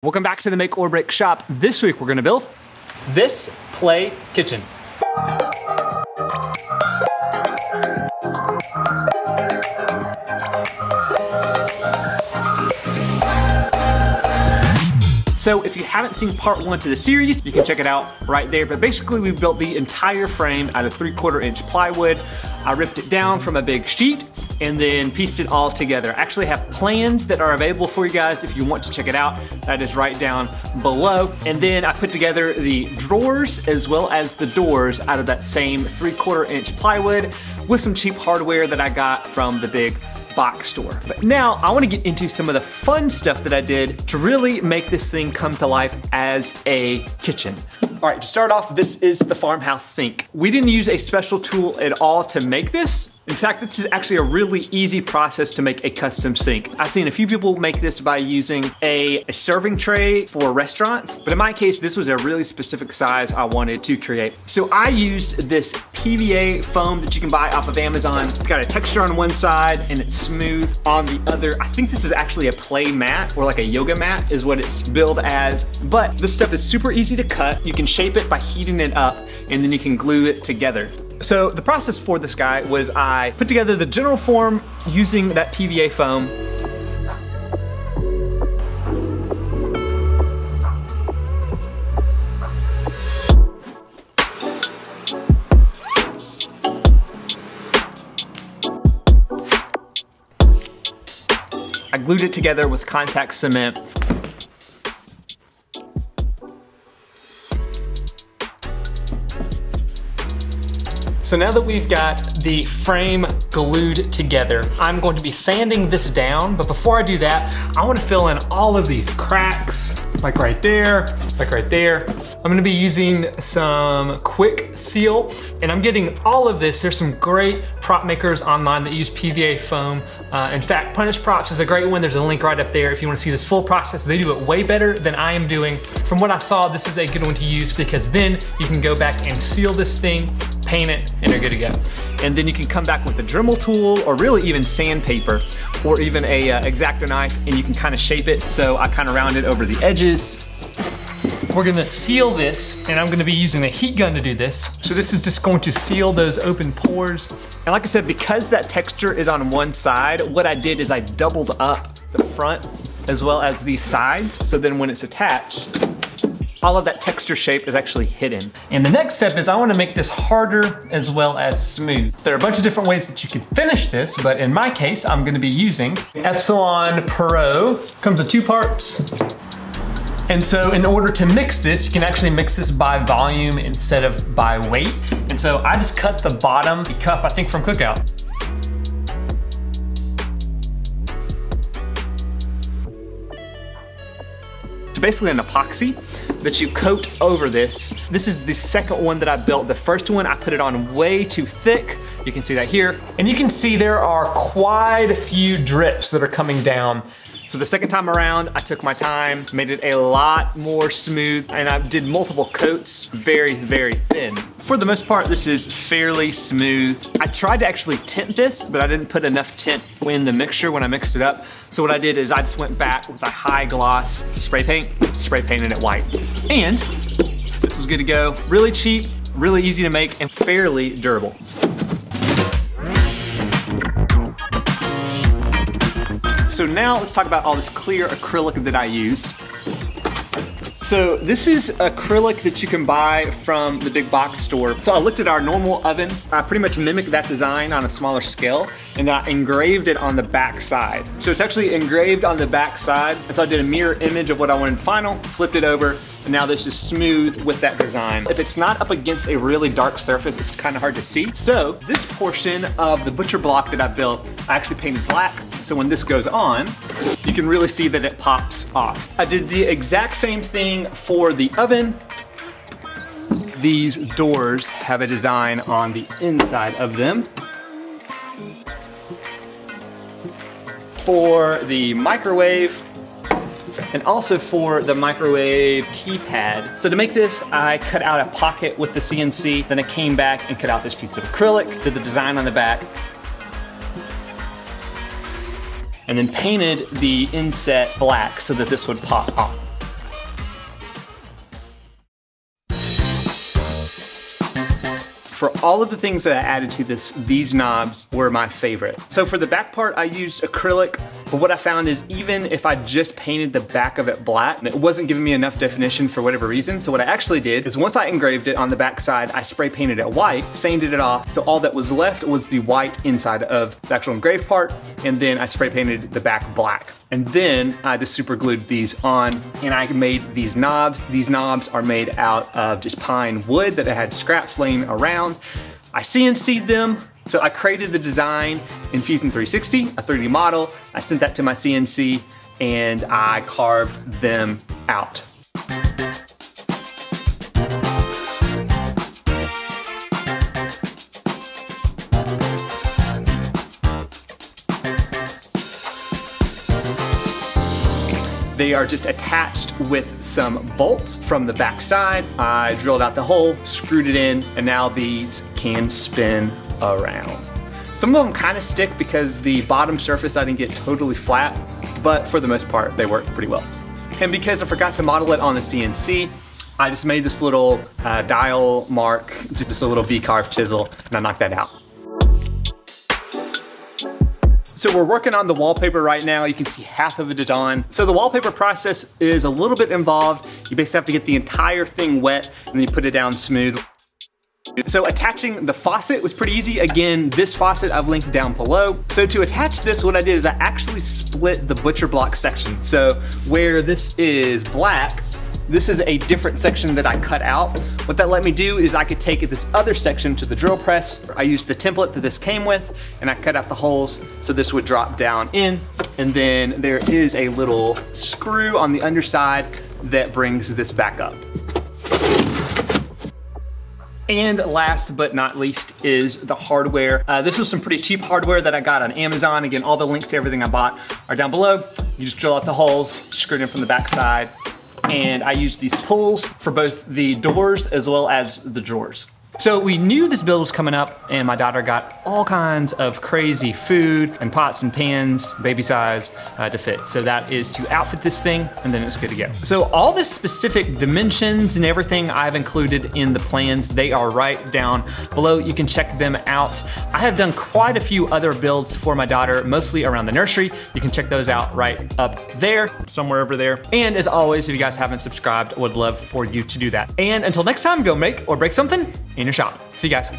Welcome back to the Make or Break shop. This week we're gonna build this play kitchen. So if you haven't seen part 1 to the series, you can check it out right there. But basically we built the entire frame out of 3/4 inch plywood. I ripped it down from a big sheet and then pieced it all together. I actually have plans that are available for you guys if you want to check it out. That is right down below. And then I put together the drawers as well as the doors out of that same 3/4 inch plywood with some cheap hardware that I got from the big box store. But now I want to get into some of the fun stuff that I did to really make this thing come to life as a kitchen. All right, to start off, this is the Farmhouse Sink. We didn't use a special tool at all to make this. In fact, this is actually a really easy process to make a custom sink. I've seen a few people make this by using a serving tray for restaurants, but in my case, this was a really specific size I wanted to create. So I used this PVA foam that you can buy off of Amazon. It's got a texture on one side and it's smooth on the other. I think this is actually a play mat or like a yoga mat is what it's billed as, but this stuff is super easy to cut. You can shape it by heating it up and then you can glue it together. So the process for this guy was I put together the general form using that PVA foam. I glued it together with contact cement. So now that we've got the frame glued together, I'm going to be sanding this down, but before I do that, I want to fill in all of these cracks, like right there, like right there. I'm gonna be using some quick seal, and I'm getting all of this. There's some great prop makers online that use PVA foam. In fact, Punish Props is a great one. There's a link right up there if you wanna see this full process. They do it way better than I am doing. From what I saw, this is a good one to use because then you can go back and seal this thing, paint it, and you're good to go. And then you can come back with a Dremel tool or really even sandpaper or even a X-Acto knife and you can kind of shape it. So I kind of round it over the edges. We're gonna seal this and I'm gonna be using a heat gun to do this. So this is just going to seal those open pores. And like I said, because that texture is on one side, what I did is I doubled up the front as well as these sides. So then when it's attached, all of that texture shape is actually hidden. And the next step is I wanna make this harder as well as smooth. There are a bunch of different ways that you can finish this, but in my case, I'm gonna be using Epsilon Pro. Comes in 2 parts. And so in order to mix this, you can actually mix this by volume instead of by weight. And so I just cut the bottom cup, I think from Cookout. Basically an epoxy that you coat over this. This is the second one that I built. The first one, I put it on way too thick. You can see that here. And you can see there are quite a few drips that are coming down. So the second time around, I took my time, made it a lot more smooth, and I did multiple coats, very, very thin. For the most part, this is fairly smooth. I tried to actually tint this, but I didn't put enough tint in the mixture when I mixed it up. So what I did is I just went back with a high gloss spray painted it white. And this was good to go. Really cheap, really easy to make, and fairly durable. So now let's talk about all this clear acrylic that I used. So this is acrylic that you can buy from the big box store. So I looked at our normal oven. I pretty much mimicked that design on a smaller scale and then I engraved it on the back side. So it's actually engraved on the back side. And so I did a mirror image of what I wanted final, flipped it over, and now this is smooth with that design. If it's not up against a really dark surface, it's kind of hard to see. So this portion of the butcher block that I built, I actually painted black. So when this goes on, you can really see that it pops off. I did the exact same thing for the oven. These doors have a design on the inside of them. For the microwave, and also for the microwave keypad. So to make this, I cut out a pocket with the CNC, then I came back and cut out this piece of acrylic, did the design on the back, and then painted the inset black so that this would pop off. for all of the things that I added to this, these knobs were my favorite. So for the back part, I used acrylic, but what I found is even if I just painted the back of it black, it wasn't giving me enough definition for whatever reason. So what I actually did is once I engraved it on the back side, I spray painted it white, sanded it off. So all that was left was the white inside of the actual engraved part. And then I spray painted the back black. And then I just super glued these on and I made these knobs. These knobs are made out of just pine wood that I had scraps laying around. I CNC'd them. So I created the design in Fusion 360, a 3D model. I sent that to my CNC and I carved them out. They are just attached with some bolts from the back side. I drilled out the hole, screwed it in, and now these can spin around. Some of them kind of stick because the bottom surface I didn't get totally flat, but for the most part, they work pretty well. And because I forgot to model it on the CNC, I just made this little dial mark, just a little V-carve chisel, and I knocked that out. So we're working on the wallpaper right now. You can see half of it is on. So the wallpaper process is a little bit involved. You basically have to get the entire thing wet and then you put it down smooth. So attaching the faucet was pretty easy. Again, this faucet I've linked down below. So to attach this, what I did is I actually split the butcher block section. So where this is black, this is a different section that I cut out. What that let me do is I could take this other section to the drill press. I used the template that this came with and I cut out the holes so this would drop down in. And then there is a little screw on the underside that brings this back up. And last but not least is the hardware. This was some pretty cheap hardware that I got on Amazon. Again, all the links to everything I bought are down below. You just drill out the holes, screw it in from the back side, and I used these pulls for both the doors as well as the drawers. So we knew this build was coming up and my daughter got all kinds of crazy food and pots and pans, baby size, to fit. So that is to outfit this thing and then it's good to go. So all the specific dimensions and everything I've included in the plans, they are right down below. You can check them out. I have done quite a few other builds for my daughter, mostly around the nursery. You can check those out right up there, somewhere over there. And as always, if you guys haven't subscribed, I would love for you to do that. And until next time, go make or break something in your shop. See you guys.